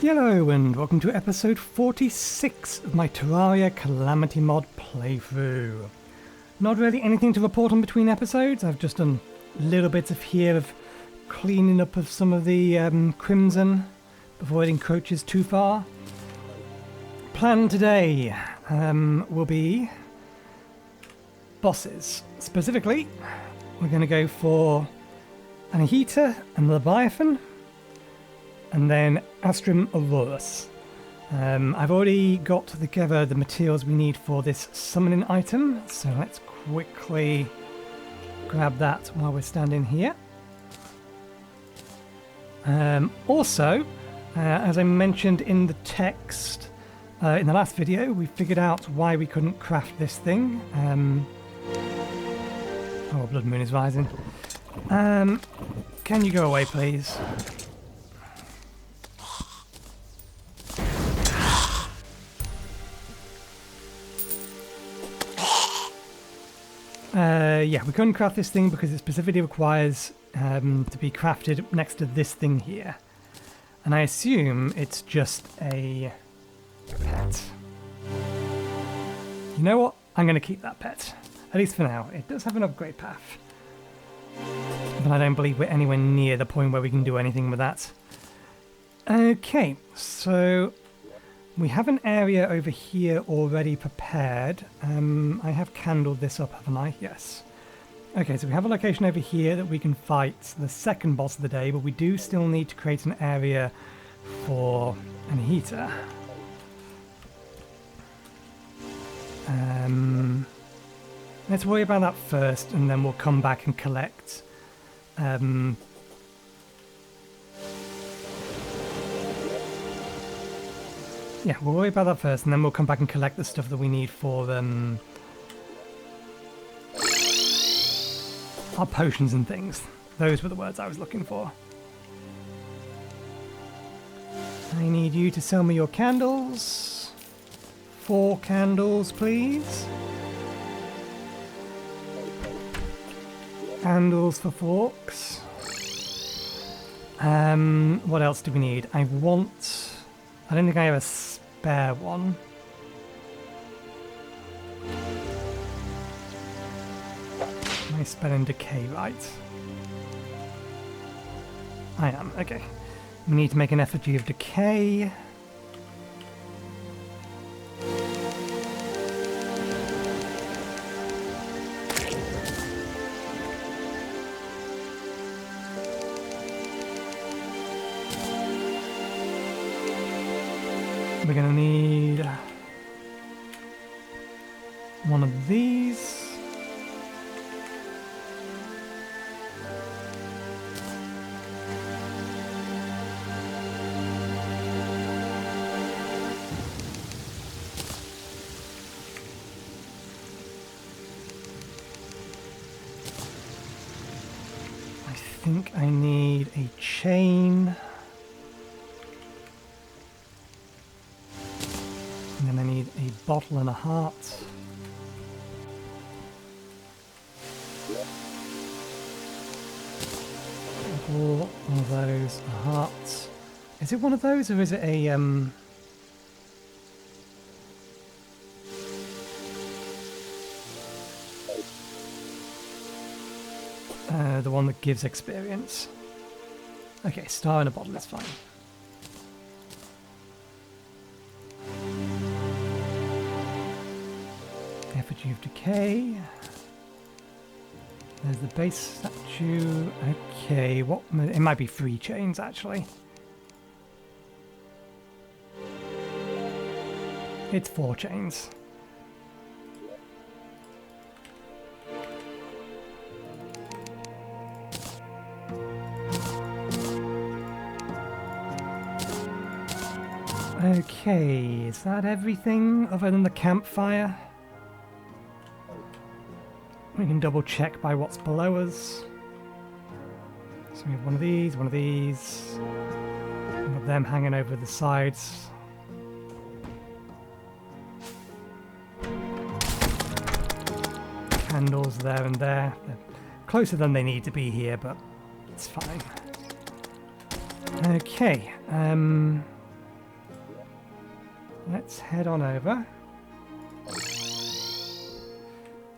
Hello and welcome to episode 46 of my Terraria Calamity mod playthrough. Not really anything to report on between episodes. I've just done little bits of here of cleaning up of some of the crimson before it encroaches too far. Plan today will be bosses. Specifically, we're going to go for Anahita and the Leviathan, and then Astrum Aureus. I've already got together the materials we need for this summoning item, so let's quickly grab that while we're standing here. Also, as I mentioned in the text in the last video, we figured out why we couldn't craft this thing. Oh, Blood Moon is rising. Can you go away, please? Yeah, we couldn't craft this thing because it specifically requires to be crafted next to this thing here. And I assume it's just a pet. You know what? I'm going to keep that pet. At least for now. It does have an upgrade path. But I don't believe we're anywhere near the point where we can do anything with that. Okay, so we have an area over here already prepared. I have candled this up, haven't I? Yes. Okay, so we have a location over here that we can fight the second boss of the day, but we do still need to create an area for Anahita. Let's worry about that first, and then we'll come back and collect yeah, we'll worry about that first, and then we'll come back and collect the stuff that we need for our potions and things. Those were the words I was looking for. I need you to sell me your candles. 4 candles, please. Candles for forks. What else do we need? I don't think I have a spare one. Am I spelling decay right? I am, okay. We need to make an effigy of decay. We're going to need one of these. I think I need a chain. And then I need a bottle and a heart. Bottle, one of those, a heart. Is it one of those, or is it a the one that gives experience? Okay, star in a bottle is fine. Effigy of decay. There's the base statue. Okay, what? It might be 3 chains actually. It's 4 chains. Okay, is that everything other than the campfire? We can double check by what's below us. So we have one of these, one of them hanging over the sides. Candles there and there. They're closer than they need to be here, but it's fine. Okay, let's head on over.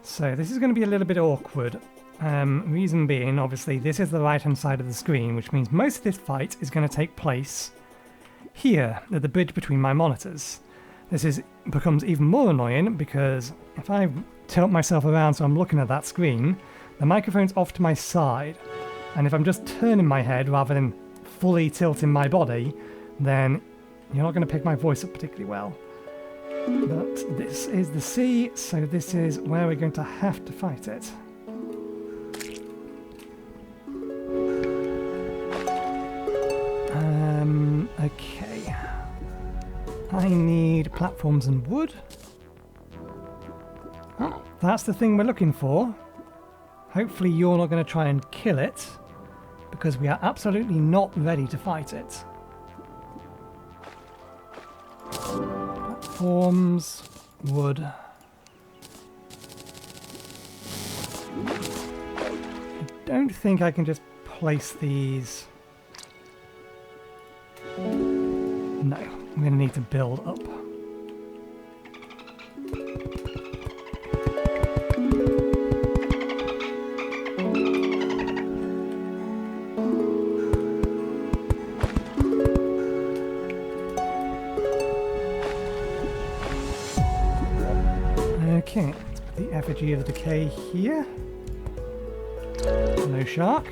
So this is going to be a little bit awkward. Reason being, obviously, this is the right-hand side of the screen, which means most of this fight is going to take place here, at the bridge between my monitors. Becomes even more annoying because if I tilt myself around so I'm looking at that screen, the microphone's off to my side. And if I'm just turning my head rather than fully tilting my body, then you're not going to pick my voice up particularly well. But this is the sea, so this is where we're going to have to fight it. Okay. I need platforms and wood. Oh, that's the thing we're looking for. Hopefully you're not going to try and kill it, because we are absolutely not ready to fight it. Platforms, wood. I don't think I can just place these. No, I'm going to need to build up. Okay, let's put the effigy of the decay here. No shark.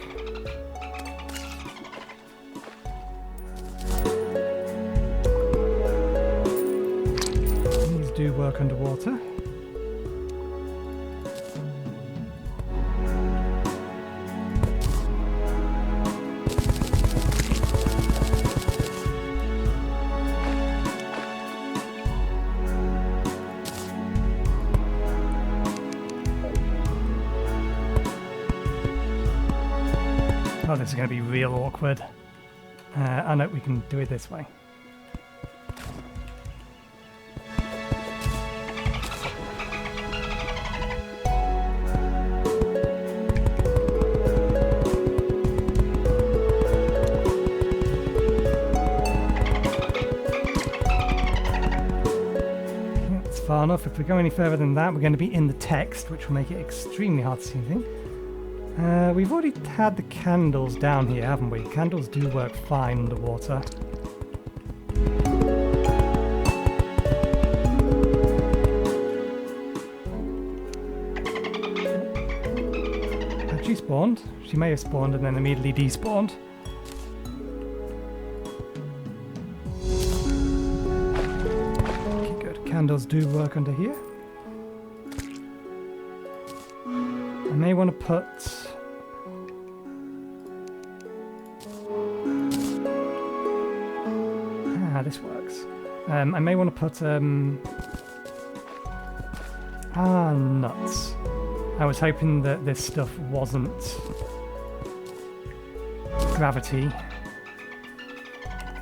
These do work underwater. Oh, this is going to be real awkward. I know we can do it this way. That's far enough. If we go any further than that, we're going to be in the text, which will make it extremely hard to see anything. We've already had the candles down here, haven't we? Candles do work fine underwater. Had she spawned? She may have spawned and then immediately despawned. Okay, good. Candles do work under here. I may want to put... this works. I may want to put... nuts. I was hoping that this stuff wasn't gravity,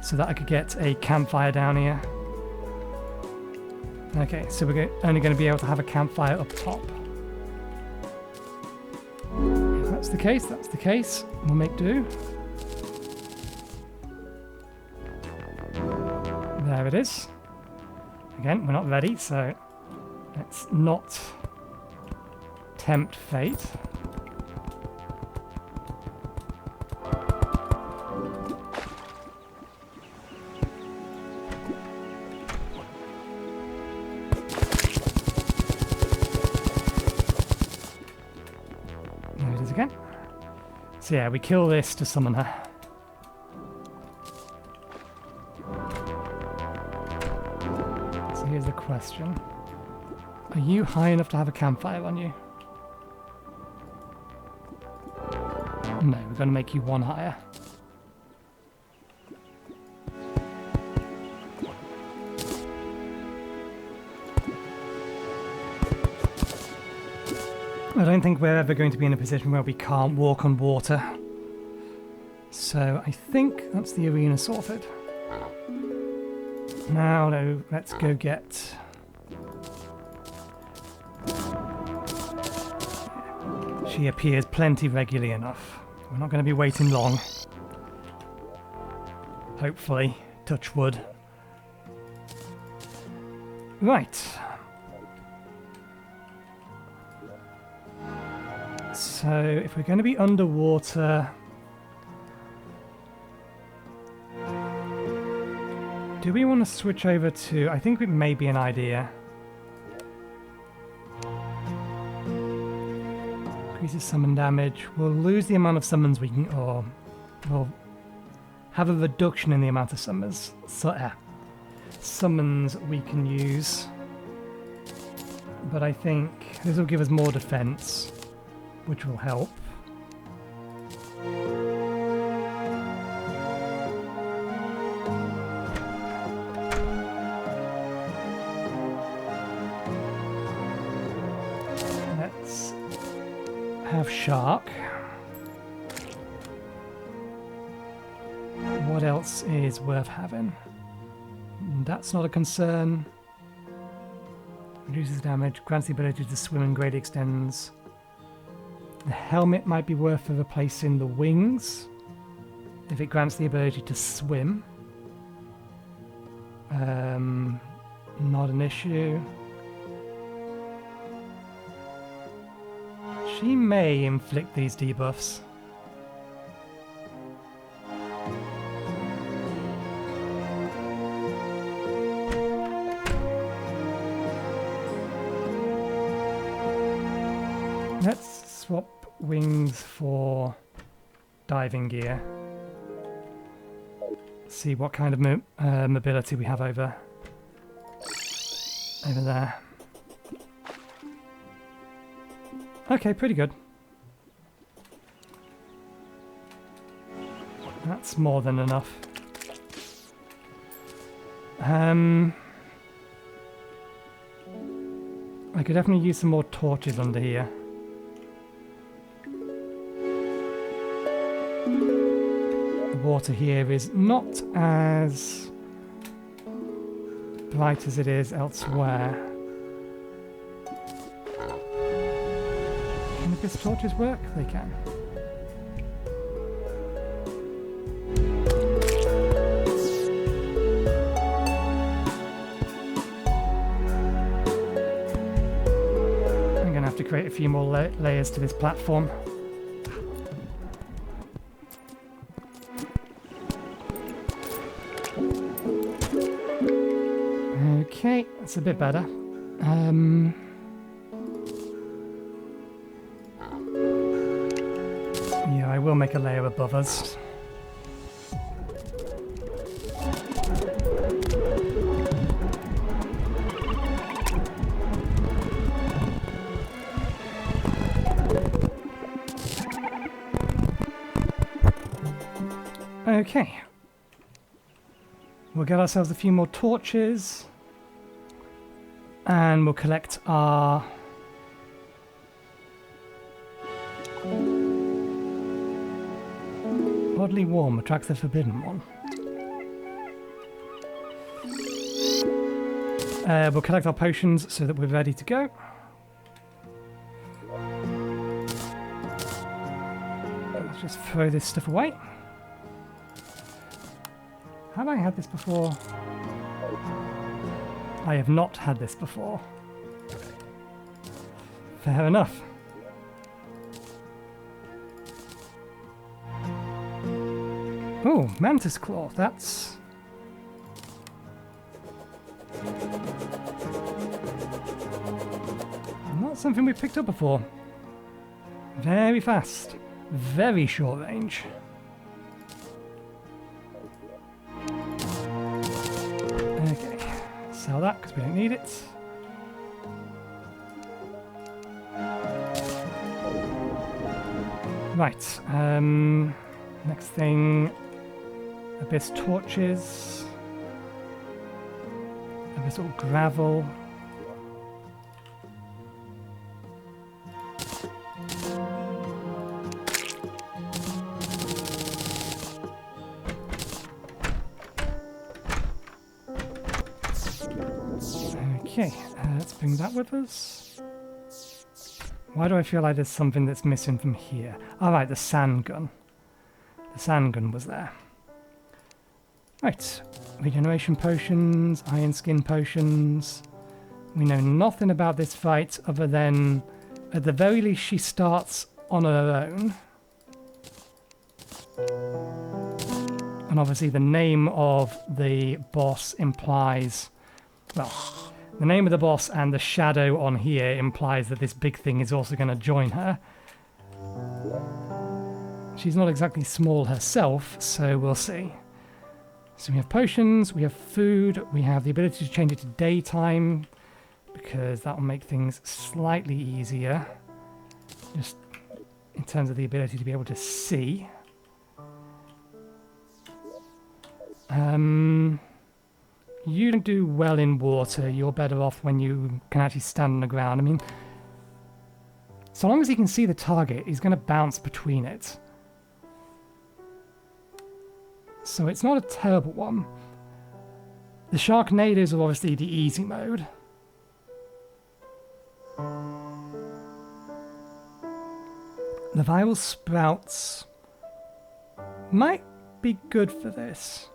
so that I could get a campfire down here. Okay, so we're only going to be able to have a campfire up top. If that's the case, that's the case. We'll make do. There it is. Again, we're not ready, so let's not tempt fate. There it is again. So yeah, we kill this to summon her. Here's the question. Are you high enough to have a campfire on you? No, we're going to make you one higher. I don't think we're ever going to be in a position where we can't walk on water. So I think that's the arena sorted. Now, no, let's go get... She appears plenty regularly enough. We're not going to be waiting long. Hopefully. Touch wood. Right. So if we're going to be underwater, do we want to switch over to... I think it may be an idea. Increases summon damage. We'll lose the amount of summons we can... or we'll have a reduction in the amount of summons we can use. But I think this will give us more defense, which will help. Let's have Shark. What else is worth having? That's not a concern. Reduces damage, grants the ability to swim and greatly extends. The helmet might be worth replacing the wings if it grants the ability to swim. Not an issue. She may inflict these debuffs. Let's swap wings for diving gear. See what kind of mobility we have over there. Okay, pretty good. That's more than enough. I could definitely use some more torches under here. The water here is not as bright as it is elsewhere. Can the Abyss torches work? They can. I'm going to have to create a few more layers to this platform. Okay, that's a bit better. Yeah, I will make a layer above us. Okay. We'll get ourselves a few more torches. And we'll collect our oddly warm attracts the forbidden one. We'll collect our potions so that we're ready to go. Let's just throw this stuff away. Have I had this before? I have not had this before. Fair enough. Oh, Mantis Claw, that's... not something we've picked up before. Very fast. Very short range. Okay. Sell that because we don't need it. Right, next thing, Abyss torches, Abyssal gravel. Okay, let's bring that with us. Why do I feel like there's something that's missing from here? Alright, the sand gun. The sand gun was there. Right, regeneration potions, iron skin potions. We know nothing about this fight other than, at the very least, she starts on her own. And obviously the name of the boss implies, well, the name of the boss and the shadow on here implies that this big thing is also going to join her. She's not exactly small herself, so we'll see. So we have potions, we have food, we have the ability to change it to daytime, because that will make things slightly easier, just in terms of the ability to be able to see. You don't do well in water. You're better off when you can actually stand on the ground. I mean, so long as he can see the target, he's going to bounce between it. So it's not a terrible one. The Sharknadoes are obviously the easy mode. The viral sprouts might be good for this.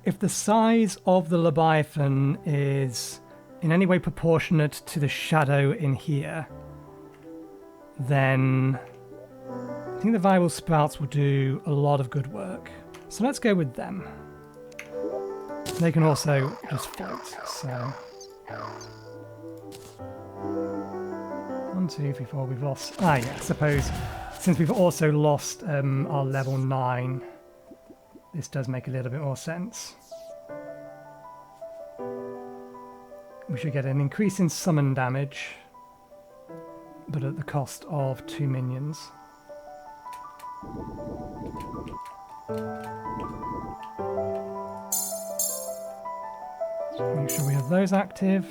If the size of the Leviathan is in any way proportionate to the shadow in here, then I think the viral sprouts will do a lot of good work. So let's go with them. They can also just float, so 1, 2, 3, 4, we've lost... Ah yeah, I suppose since we've also lost our level 9, this does make a little bit more sense. We should get an increase in summon damage, but at the cost of 2 minions. So make sure we have those active.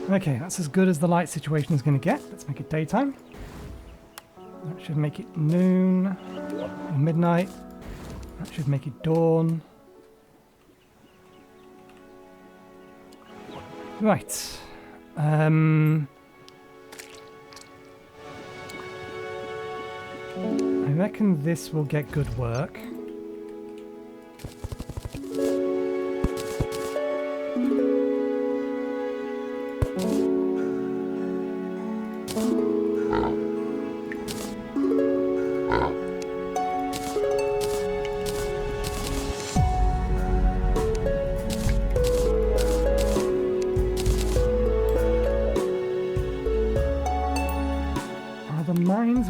Okay, that's as good as the light situation is going to get. Let's make it daytime. That should make it noon or midnight. That should make it dawn. Right. I reckon this will get good work.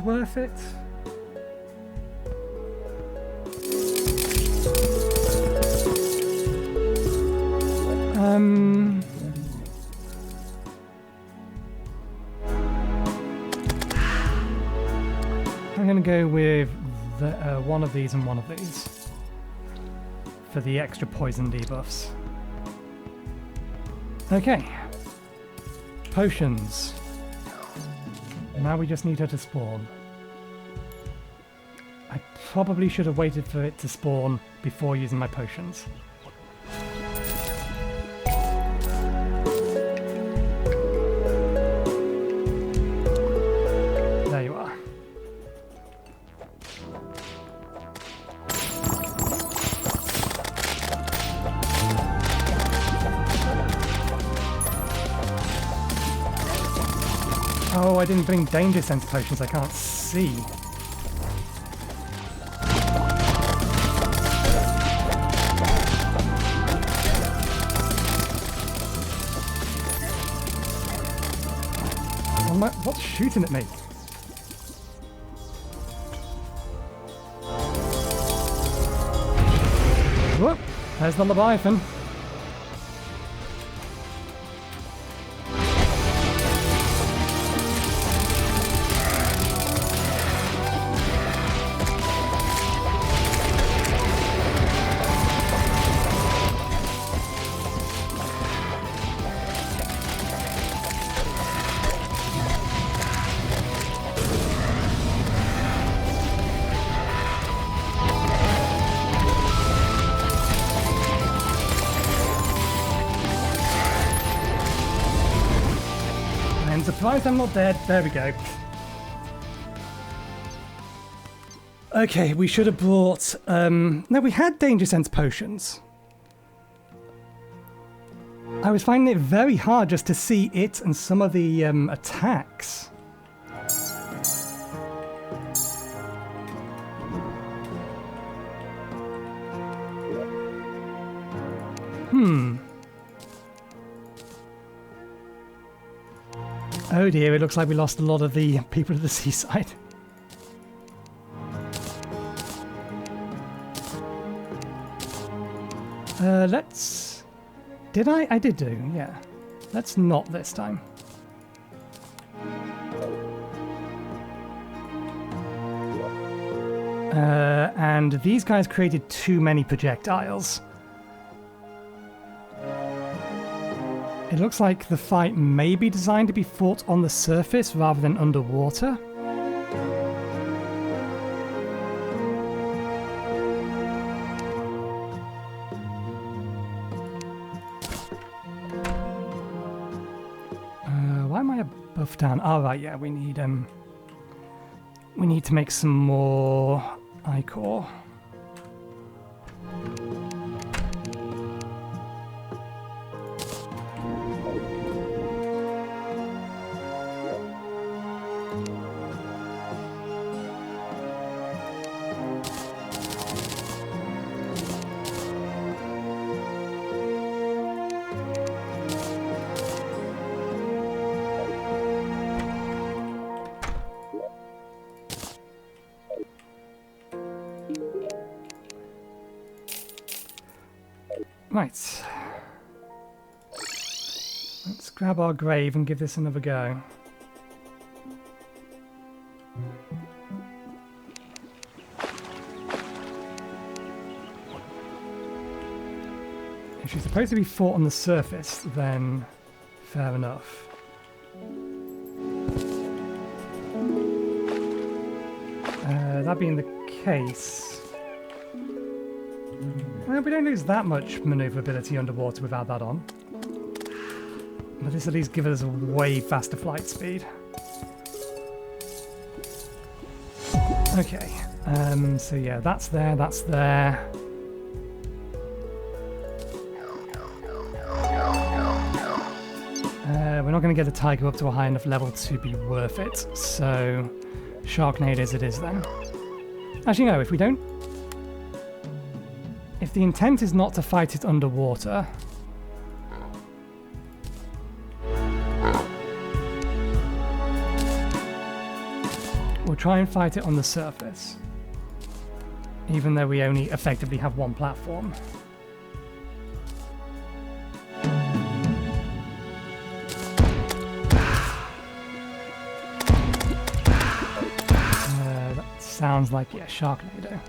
Worth it? I'm going to go with the, one of these and one of these for the extra poison debuffs. Okay. Potions. Now we just need her to spawn. I probably should have waited for it to spawn before using my potions. There you are. Oh, I didn't bring danger sense potions, I can't see. What's shooting at me? Whoop, there's the Leviathan. surprised I'm not dead. There we go. Okay, we should have brought... no, we had Danger Sense potions. I was finding it very hard just to see it and some of the attacks. Oh dear, it looks like we lost a lot of the people at the seaside. Let's... Did I? I did do, yeah. Let's not this time. And these guys created too many projectiles. It looks like the fight may be designed to be fought on the surface rather than underwater. Why am I above down? Oh, right, yeah, we need to make some more ichor. Right. Let's grab our grave and give this another go. If she's supposed to be fought on the surface, then fair enough. That being the case... we don't lose that much maneuverability underwater without that on. But this at least gives us a way faster flight speed. Okay, so yeah, that's there, that's there. We're not going to get the tiger up to a high enough level to be worth it, so Sharknado it is then. Actually no, if we don't... If the intent is not to fight it underwater... we'll try and fight it on the surface. Even though we only effectively have one platform. That sounds like, yeah, Sharknado.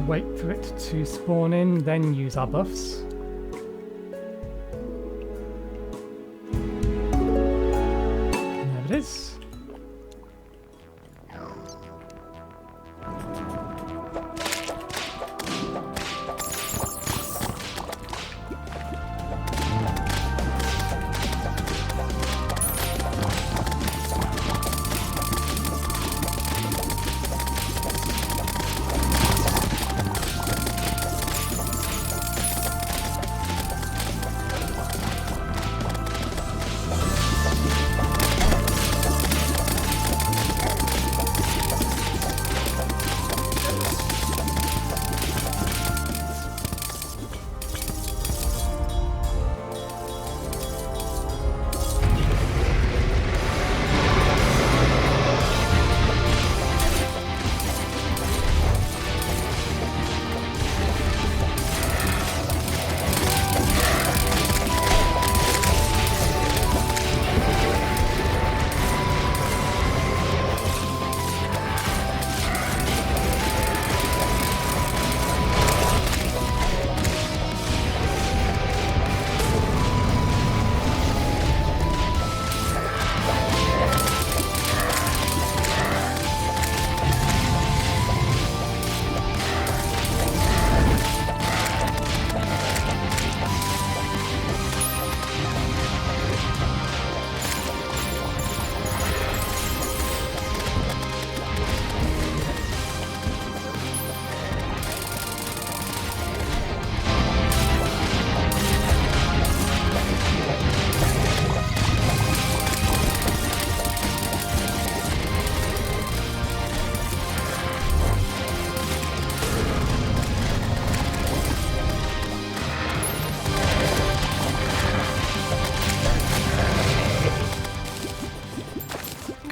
Wait for it to spawn in, then use our buffs. There it is.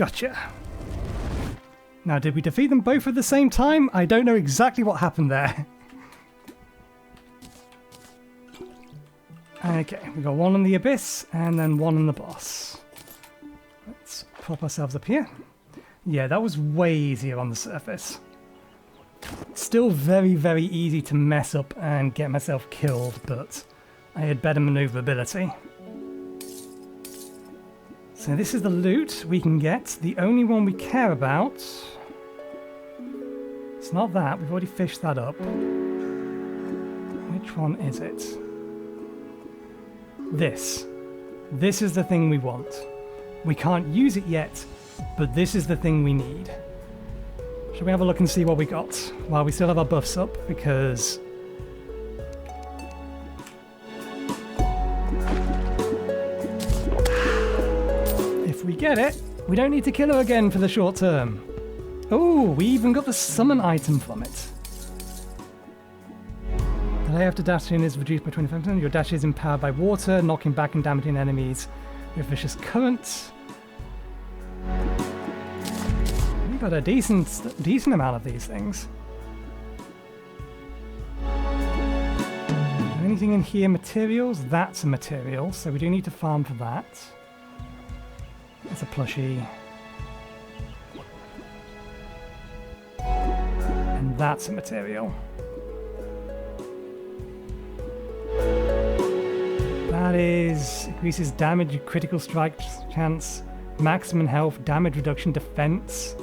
Gotcha. Now, did we defeat them both at the same time? I don't know exactly what happened there. Okay, we got one in the abyss and then one in the boss. Let's prop ourselves up here. Yeah, that was way easier on the surface. Still very, very easy to mess up and get myself killed, but I had better maneuverability. So this is the loot we can get. The only one we care about... It's not that, we've already fished that up. Which one is it? This. This is the thing we want. We can't use it yet, but this is the thing we need. Shall we have a look and see what we got while we still have our buffs up, because... if we get it, we don't need to kill her again for the short term. Oh, we even got the summon item from it. Delay after dashing is reduced by 25%. Your dash is empowered by water, knocking back and damaging enemies with vicious current. We got a decent amount of these things. Anything in here? Materials? That's a material, so we do need to farm for that. It's a plushie. And that's a material. That is... increases damage, critical strike chance, maximum health, damage reduction, defense.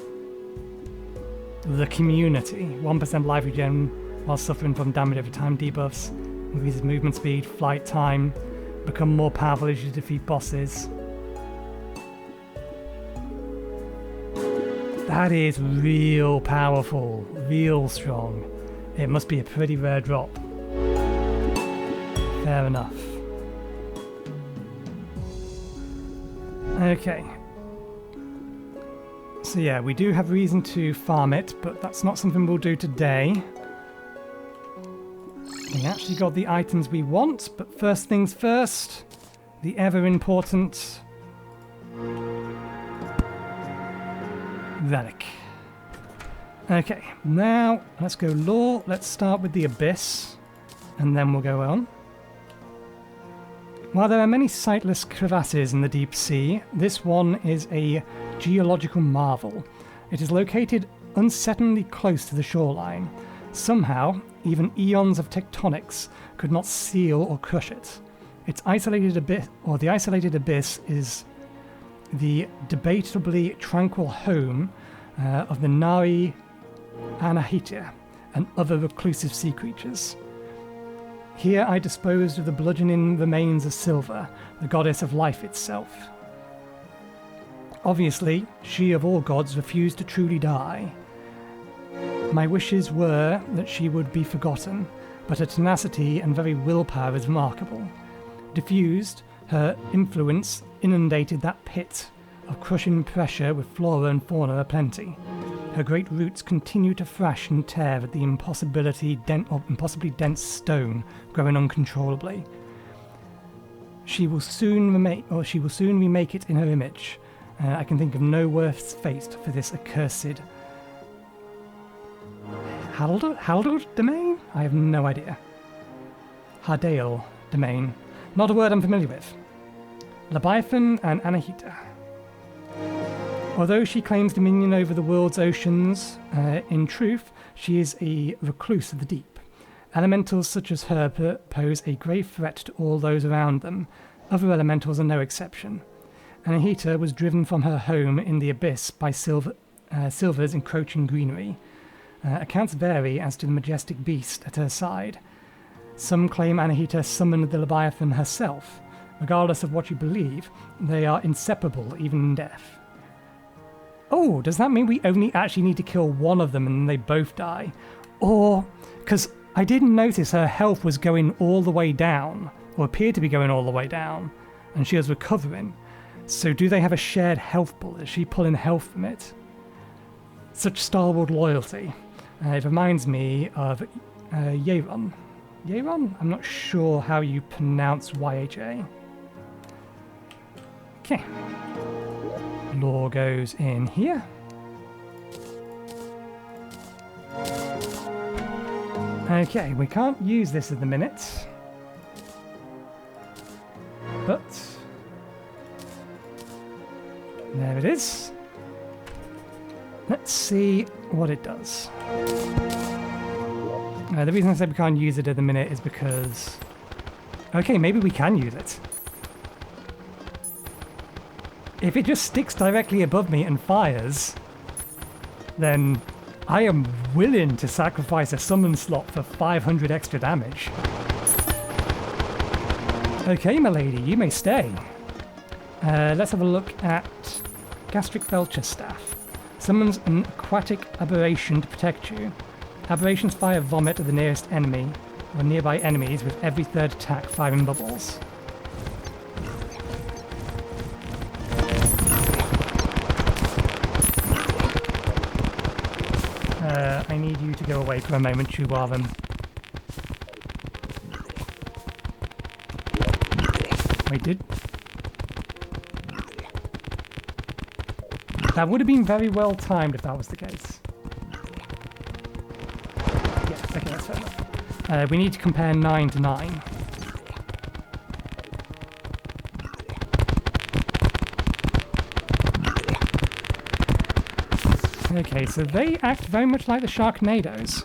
The community. 1% life regen while suffering from damage over time debuffs. Increases movement speed, flight time. Become more powerful as you defeat bosses. That is real powerful, real strong. It must be a pretty rare drop. Fair enough. Okay. So yeah, we do have reason to farm it, but that's not something we'll do today. We actually got the items we want, but first things first, the ever important relic. Okay, now let's go lore. Let's start with the abyss, and then we'll go on. While there are many sightless crevasses in the deep sea, this one is a geological marvel. It is located unsettlingly close to the shoreline. Somehow, even eons of tectonics could not seal or crush it. Its isolated abyss, or the isolated abyss, is the debatably tranquil home of the Nari Anahita and other reclusive sea creatures. Here I disposed of the bludgeoning remains of Silver, the goddess of life itself. Obviously, she of all gods refused to truly die. My wishes were that she would be forgotten, but her tenacity and very willpower is remarkable. Diffused, her influence inundated that pit of crushing pressure with flora and fauna aplenty. Her great roots continue to thrash and tear at the impossibly dense stone growing uncontrollably. She will soon remake it in her image. I can think of no worse fate for this accursed Haldor domain? I have no idea. Hardale domain. Not a word I'm familiar with. Leviathan and Anahita. Although she claims dominion over the world's oceans, in truth, she is a recluse of the deep. Elementals such as her pose a grave threat to all those around them. Other elementals are no exception. Anahita was driven from her home in the abyss by Silver's encroaching greenery. Accounts vary as to the majestic beast at her side. Some claim Anahita summoned the Leviathan herself. Regardless of what you believe, they are inseparable even in death. Oh, does that mean we only actually need to kill one of them and then they both die? Or, because I didn't notice her health was going all the way down, or appeared to be going all the way down, and she was recovering. So do they have a shared health pool? Is she pulling health from it? Such Star-Wars loyalty. It reminds me of Yeron. Yeron? I'm not sure how you pronounce YHA. Okay. lure goes in here. Okay, we can't use this at the minute. But there it is. Let's see what it does. The reason I said we can't use it at the minute is because... Okay, maybe we can use it. If it just sticks directly above me and fires, then I am willing to sacrifice a summon slot for 500 extra damage. Okay, my lady, you may stay. Let's have a look at Gastric Belcher Staff. Summons an aquatic aberration to protect you. Aberrations fire vomit at the nearest enemy or nearby enemies with every third attack firing bubbles. I need you to go away for a moment, Chubaran. Wait, did... That would have been very well timed if that was the case. Yes, okay, that's fair enough. We need to compare 9 to 9. Okay, so they act very much like the Sharknadoes.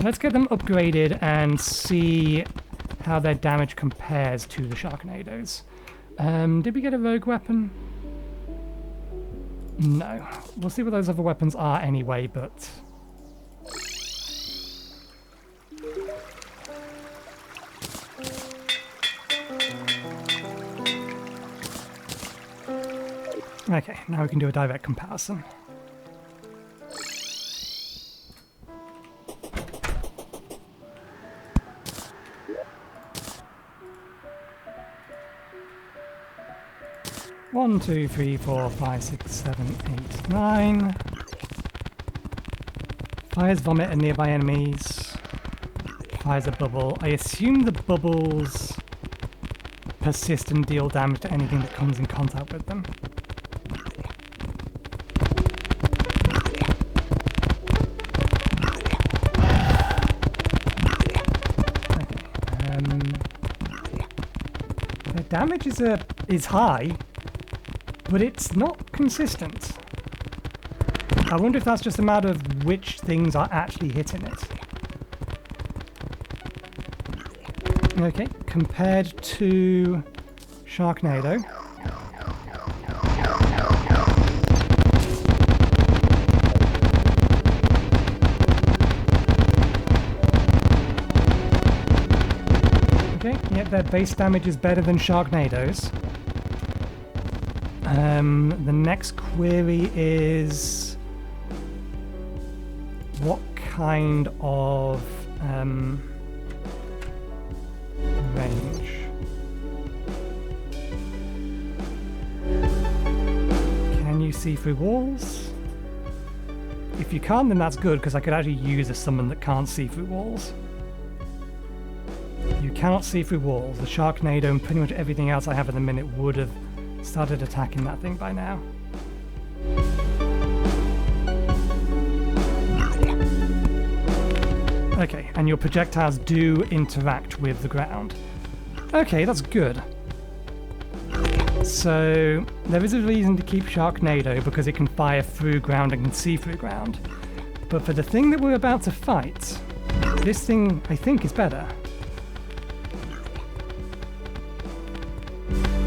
Let's get them upgraded and see how their damage compares to the Sharknadoes. Did we get a rogue weapon? No. We'll see what those other weapons are anyway, but... Okay, now we can do a direct comparison. One, 2, 3, 4, 5, 6, 7, 8, 9. Fires vomit at nearby enemies. Fires a bubble. I assume the bubbles persist and deal damage to anything that comes in contact with them. The damage is high, but it's not consistent. I wonder if that's just a matter of which things are actually hitting it. Okay, compared to Sharknado. Okay, yep, their base damage is better than Sharknado's. The next query is what kind of range? Can you see through walls? If you can't, then that's good, because I could actually use a summon that can't see through walls. You cannot see through walls. The Sharknado and pretty much everything else I have at the minute would have started attacking that thing by now. Okay, and your projectiles do interact with the ground. Okay, that's good. So there is a reason to keep Sharknado, because it can fire through ground and can see through ground. But for the thing that we're about to fight, this thing I think is better.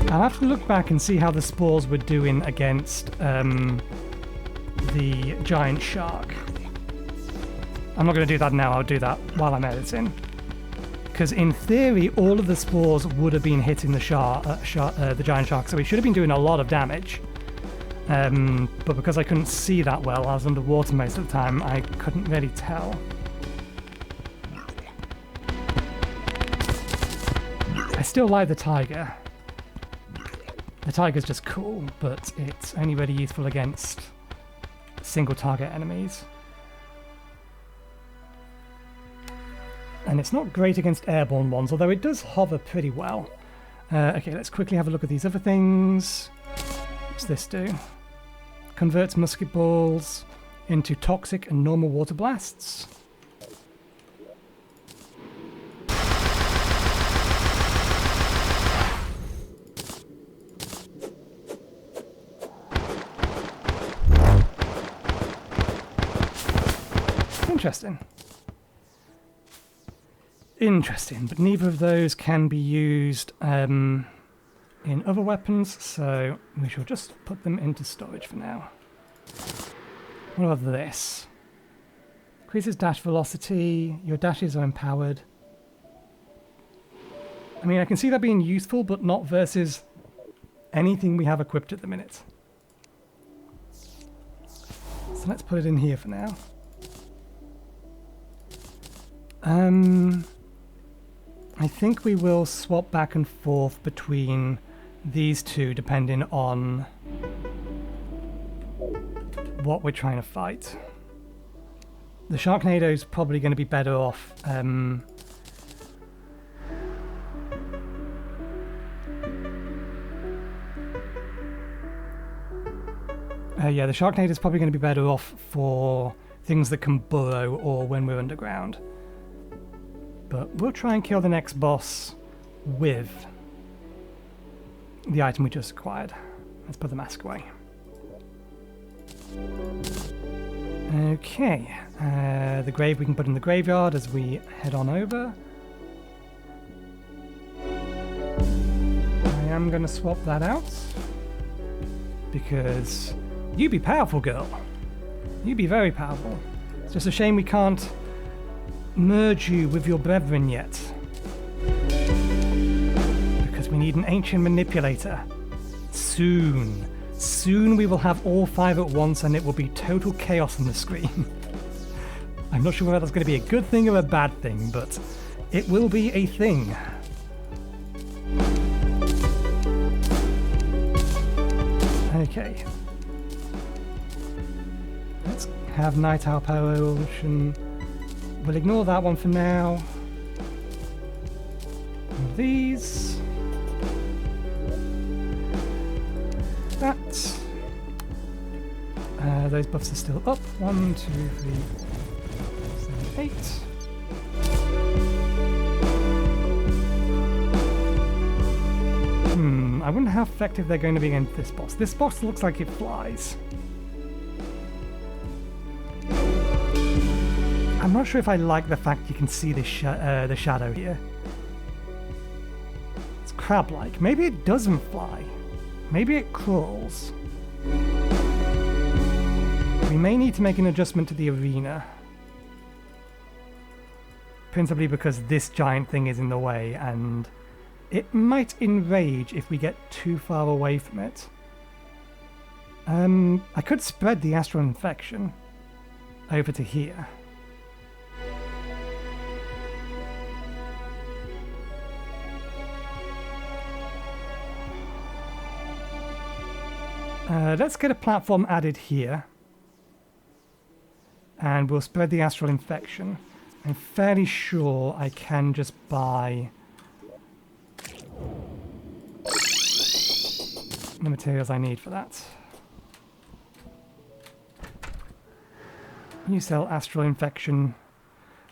I'll have to look back and see how the spores were doing against the giant shark. I'm not going to do that now, I'll do that while I'm editing. Because in theory, all of the spores would have been hitting the giant shark, so he should have been doing a lot of damage. But because I couldn't see that well, I was underwater most of the time, I couldn't really tell. I still like the tiger. The tiger's just cool, but it's only really useful against single target enemies. And it's not great against airborne ones, although it does hover pretty well. Okay, let's quickly have a look at these other things. What's this do? Converts musket balls into toxic and normal water blasts. Interesting. Interesting, but neither of those can be used in other weapons, so we shall just put them into storage for now. What about this? Increases dash velocity, your dashes are empowered. I mean, I can see that being useful, but not versus anything we have equipped at the minute. So let's put it in here for now. I think we will swap back and forth between these two depending on what we're trying to fight. The Sharknado is probably going to be better off yeah, the Sharknado is probably going to be better off for things that can burrow or when we're underground. But we'll try and kill the next boss with the item we just acquired. Let's put the mask away. Okay, the grave we can put in the graveyard as we head on over. I am going to swap that out because you be powerful, girl. You be very powerful. It's just a shame we can't merge you with your brethren yet. Because we need an ancient manipulator. Soon. Soon we will have all 5 at once and it will be total chaos on the screen. I'm not sure whether that's going to be a good thing or a bad thing, but it will be a thing. Okay. Let's have Night Owl Power Evolution. We'll ignore that one for now. And these. That. Those buffs are still up. 1, 2, 3, 4, 7, 8. I wonder how effective they're going to be against this boss. This boss looks like it flies. I'm not sure if I like the fact you can see the shadow here. It's crab-like. Maybe it doesn't fly. Maybe it crawls. We may need to make an adjustment to the arena. Principally because this giant thing is in the way, and it might enrage if we get too far away from it. I could spread the Astrum Infection over to here. Let's get a platform added here. And we'll spread the Astral Infection. I'm fairly sure I can just buy the materials I need for that. You sell Astral Infection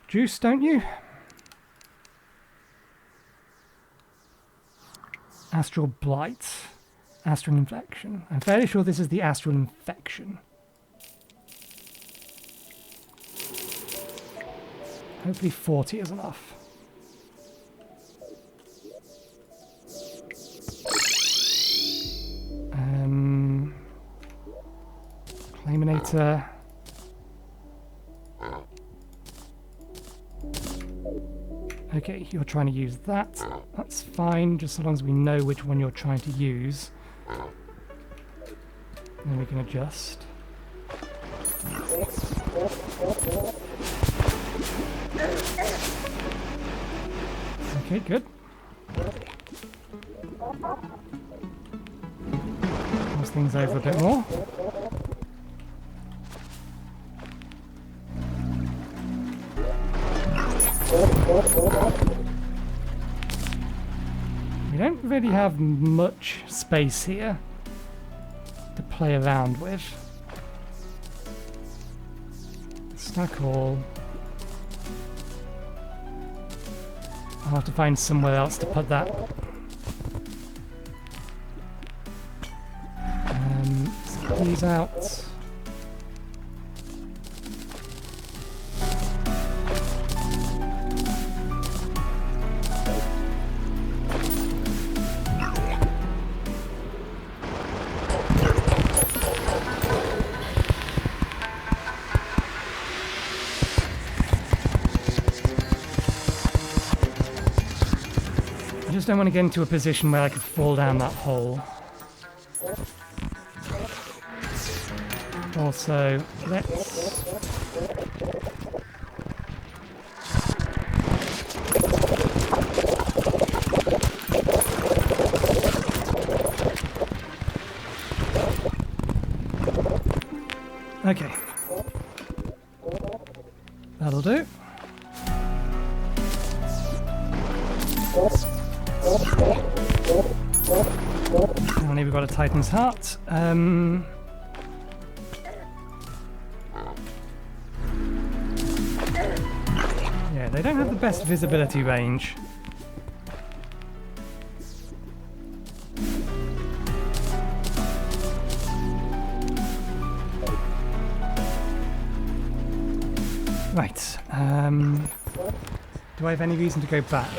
juice, don't you? Astral Blight. Astral Infection. I'm fairly sure this is the Astral Infection. Hopefully 40 is enough. Claiminator. Okay, you're trying to use that. That's fine, just so long as we know which one you're trying to use. Then we can adjust. Okay, good. Pause things over a bit more. We don't really have much space here to play around with. Stack all. I'll have to find somewhere else to put that. Set these out. I just don't want to get into a position where I could fall down that hole. Also, let's... Okay. That'll do. Only we've got a Titan's Heart. Yeah, they don't have the best visibility range. Right. Do I have any reason to go back?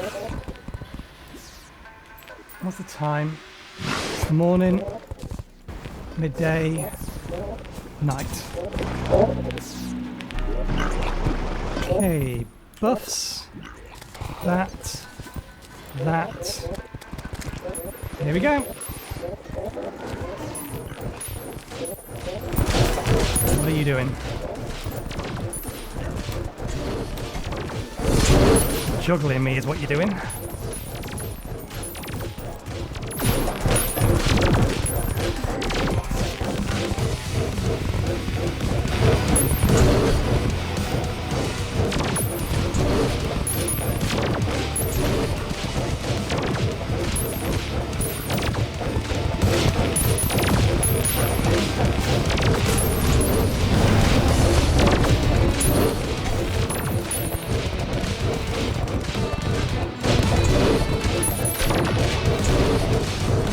What's the time? It's the morning, midday, night. Okay, buffs. That. Here we go. What are you doing? Juggling me is what you're doing.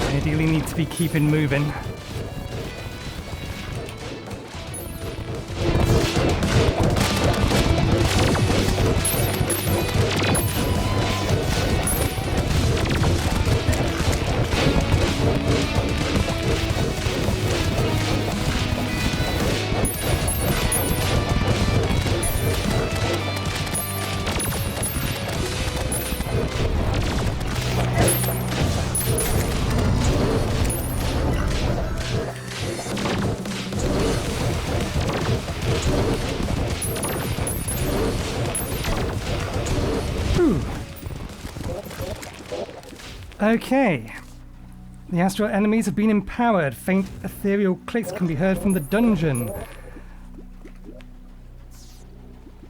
Ideally need to be keeping moving. Okay. The astral enemies have been empowered. Faint ethereal clicks can be heard from the dungeon.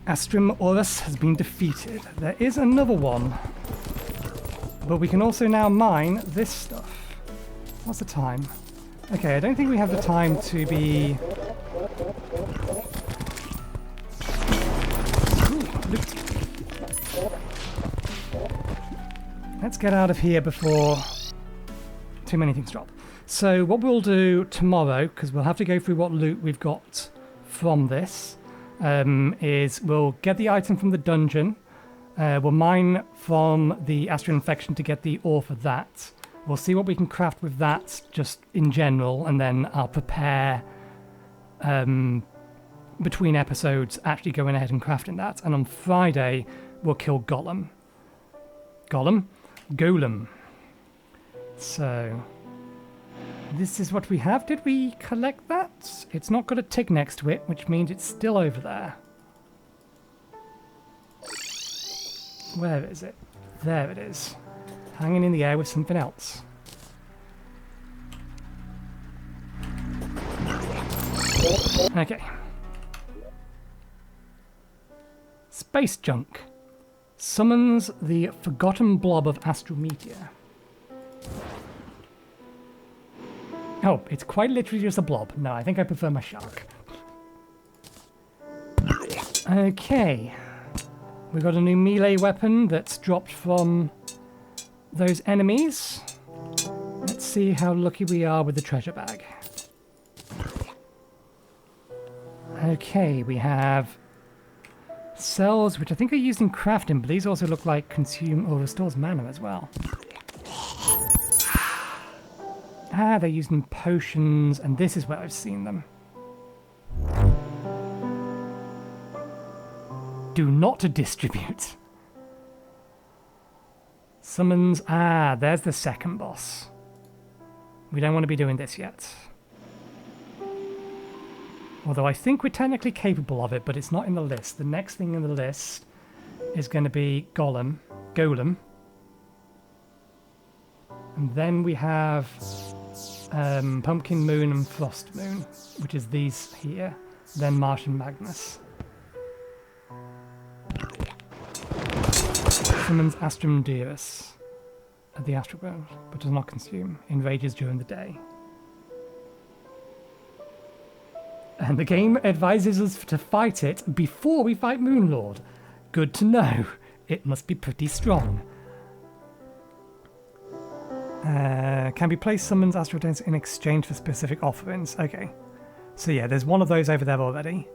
Astrum Aureus has been defeated. There is another one. But we can also now mine this stuff. What's the time? Okay, I don't think we have the time to be... Ooh, loot. Let's get out of here before too many things drop. So what we'll do tomorrow, because we'll have to go through what loot we've got from this, is we'll get the item from the dungeon. We'll mine from the Astrum Infection to get the ore for that. We'll see what we can craft with that just in general, and then I'll prepare between episodes actually going ahead and crafting that. And on Friday, we'll kill Golem. Golem. So, this is what we have. Did we collect that? It's not got a tick next to it, which means it's still over there. Where is it? There it is. Hanging in the air with something else. Okay. Space junk. Summons the forgotten blob of astral meteor. Oh, it's quite literally just a blob. No, I think I prefer my shark. Okay. We've got a new melee weapon that's dropped from those enemies. Let's see how lucky we are with the treasure bag. Okay, we have cells, which I think are used in crafting, but these also look like consume or restores mana as well. Ah, they're used in potions, and this is where I've seen them. Do not distribute. Summons. Ah, there's the second boss. We don't want to be doing this yet. Although I think we're technically capable of it, but it's not in the list. The next thing in the list is going to be Golem. And then we have Pumpkin Moon and Frost Moon, which is these here. Then Martian Magnus. Summons Astrum Aureus at the Astral World, but does not consume. Enrages during the day. And the game advises us to fight it before we fight Moonlord. Good to know. It must be pretty strong. Can be placed summons Astral Dance in exchange for specific offerings. Okay. So yeah, there's one of those over there already.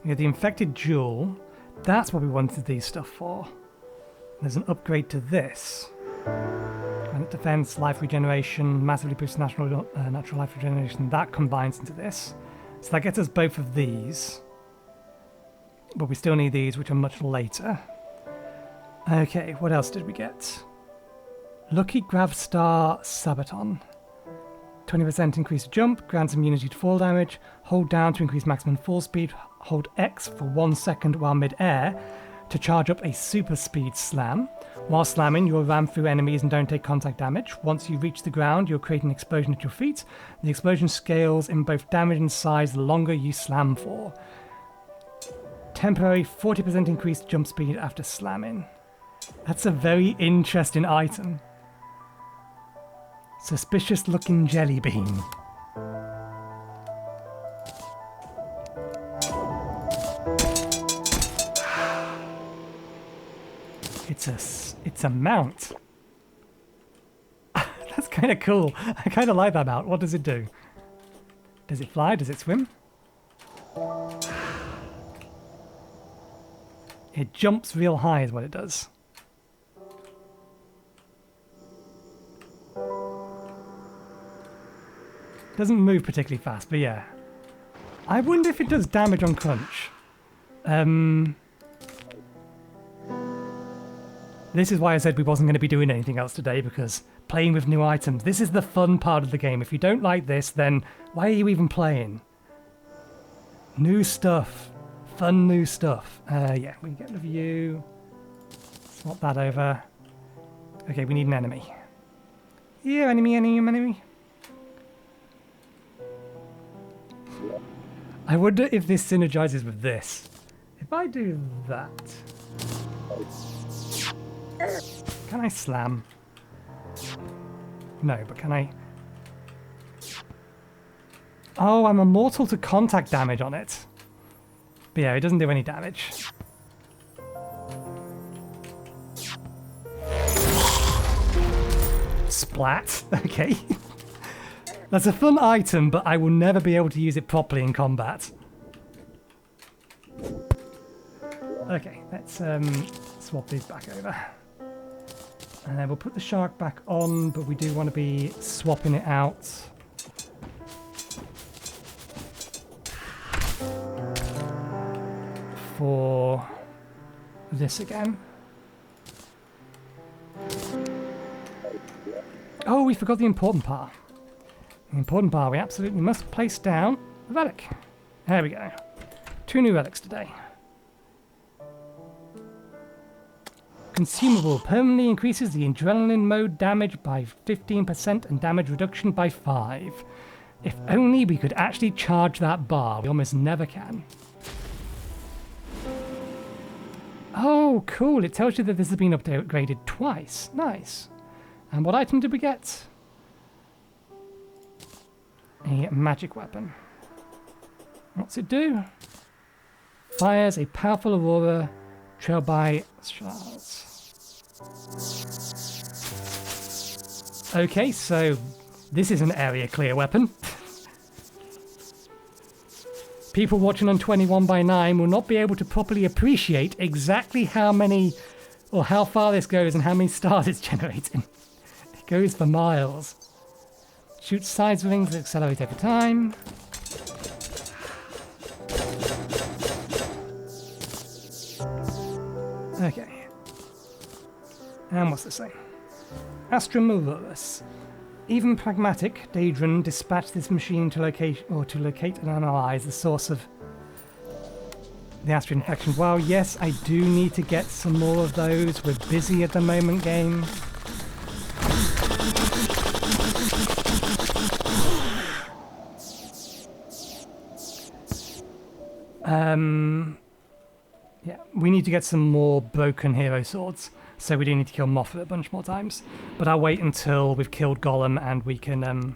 We have the Infected Jewel. That's what we wanted these stuff for. There's an upgrade to this. And defense, life regeneration, massively boosts natural life regeneration. That combines into this. So that gets us both of these. But we still need these, which are much later. Okay, what else did we get? Lucky Gravstar Sabaton. 20% increased jump, grants immunity to fall damage. Hold down to increase maximum fall speed. Hold X for 1 second while mid-air to charge up a super speed slam. While slamming, you'll ram through enemies and don't take contact damage. Once you reach the ground, you'll create an explosion at your feet. The explosion scales in both damage and size the longer you slam for. Temporary 40% increased jump speed after slamming. That's a very interesting item. Suspicious looking jelly bean. It's a mount. That's kind of cool. I kind of like that mount. What does it do? Does it fly? Does it swim? It jumps real high is what it does. Doesn't move particularly fast, but yeah. I wonder if it does damage on crunch. This is why I said we wasn't going to be doing anything else today, because playing with new items, this is the fun part of the game. If you don't like this, then why are you even playing? New stuff. Fun new stuff. Yeah, we get the view. Swap that over. Okay, we need an enemy. Yeah, enemy. I wonder if this synergizes with this. If I do that... Can I slam? No, but can I... Oh, I'm immortal to contact damage on it. But yeah, it doesn't do any damage. Splat. Okay. That's a fun item, but I will never be able to use it properly in combat. Okay, let's swap these back over. And we'll put the shark back on, but we do want to be swapping it out. For this again. Oh, we forgot the important part. The important part, we absolutely must place down the relic. There we go. 2 new relics today. Consumable permanently increases the adrenaline mode damage by 15% and damage reduction by 5. If only we could actually charge that bar. We almost never can. Oh, cool. It tells you that this has been upgraded twice. Nice. And what item did we get? a magic weapon. What's it do? Fires a powerful aurora trailed by shards. Okay, so this is an area clear weapon. People watching on 21:9 will not be able to properly appreciate exactly how many or how far this goes and how many stars it's generating. It goes for miles. Shoots sides wings that accelerate over time. Okay. And what's this say? Astrum Aureus. Even pragmatic, Daedron dispatched this machine to locate and analyze the source of the Astrum Infection. Well, yes, I do need to get some more of those. We're busy at the moment, game. Yeah, we need to get some more broken hero swords. So we do need to kill Mothra a bunch more times. But I'll wait until we've killed Golem and we can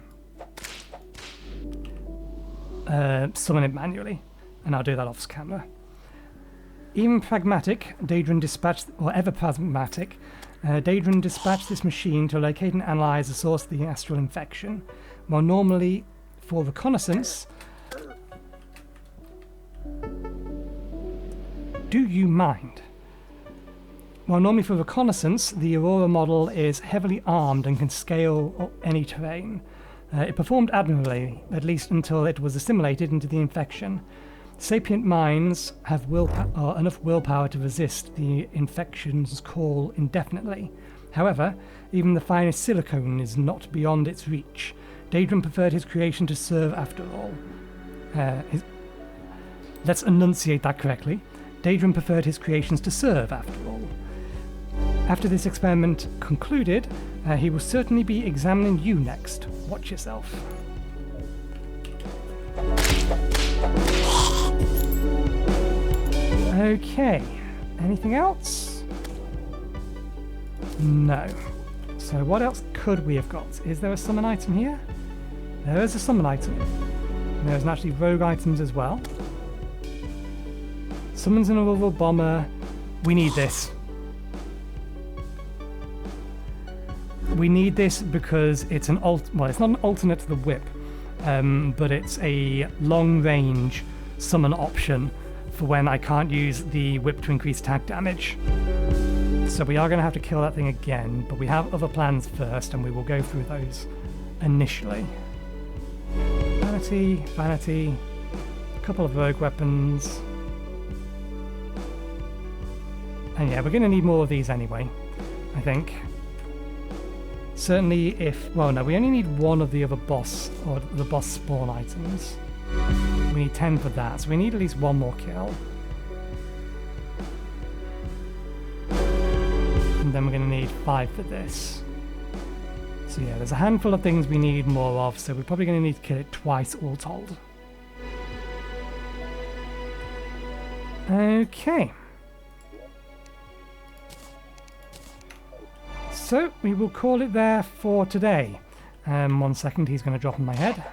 summon it manually. And I'll do that off camera. Even pragmatic, Daedron dispatched, or ever pragmatic, Daedron dispatched this machine to locate and analyze the source of the Astrum Infection. While normally for reconnaissance... Do you mind? While normally for reconnaissance, the Aurora model is heavily armed and can scale any terrain. It performed admirably, at least until it was assimilated into the infection. Sapient minds have enough willpower to resist the infection's call indefinitely. However, even the finest silicone is not beyond its reach. Daedron preferred his creation to serve after all. Let's enunciate that correctly. Daedron preferred his creations to serve after all. After this experiment concluded, he will certainly be examining you next. Watch yourself. Okay, anything else? No. So what else could we have got? Is there a summon item here? There is a summon item. And there's actually rogue items as well. Summons an Aurora Bomber. We need this. We need this because it's an well, it's not an alternate to the whip, but it's a long-range summon option for when I can't use the whip to increase attack damage. So we are going to have to kill that thing again, but we have other plans first, and we will go through those initially. Vanity, vanity, a couple of rogue weapons. And yeah, we're going to need more of these anyway, I think. Certainly if... Well, no, we only need one of the other boss, or the boss spawn items. We need 10 for that, so we need at least one more kill. And then we're going to need 5 for this. So yeah, there's a handful of things we need more of, so we're probably going to need to kill it twice all told. Okay. So, we will call it there for today. 1 second, he's going to drop on my head.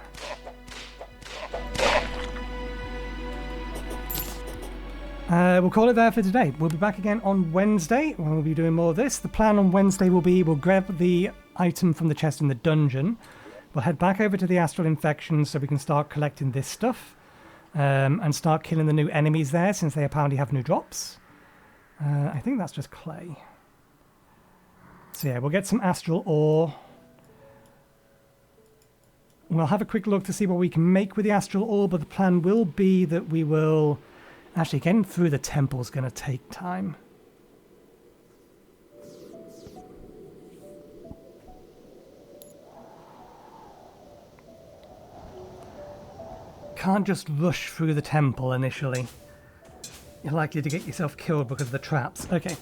We'll call it there for today. We'll be back again on Wednesday when we'll be doing more of this. The plan on Wednesday will be we'll grab the item from the chest in the dungeon. We'll head back over to the Astral Infection so we can start collecting this stuff. And start killing the new enemies there since they apparently have new drops. I think that's just clay. So yeah, we'll get some astral ore. We'll have a quick look to see what we can make with the astral ore, but the plan will be that we will... Actually, getting through the temple is going to take time. Can't just rush through the temple initially. You're likely to get yourself killed because of the traps. Okay.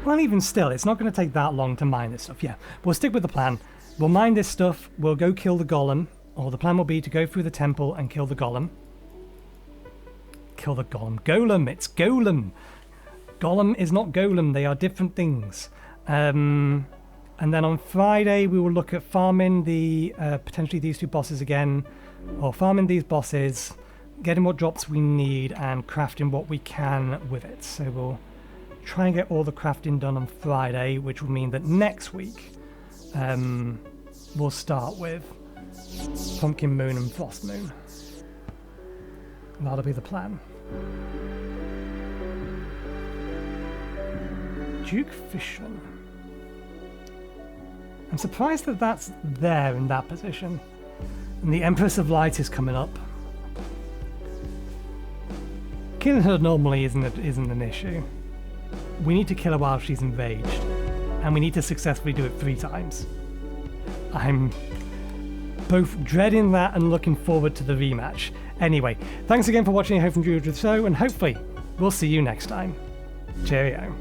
Well, even still, it's not going to take that long to mine this stuff. Yeah, we'll stick with the plan. We'll mine this stuff, we'll go kill the golem, or the plan will be to go through the temple and kill the golem. Kill the golem. Golem, it's golem! Golem is not golem, they are different things. And then on Friday, we will look at farming the potentially these two bosses again, or farming these bosses, getting what drops we need, and crafting what we can with it. So we'll try and get all the crafting done on Friday, which will mean that next week we'll start with Pumpkin Moon and Frost Moon. That'll be the plan. Duke Fishman. I'm surprised that that's there in that position. And the Empress of Light is coming up. Killing her normally isn't an issue. We need to kill her while she's enraged. And we need to successfully do it 3 times. I'm both dreading that and looking forward to the rematch. Anyway, thanks again for watching. I hope you enjoyed the show, and hopefully we'll see you next time. Cheerio.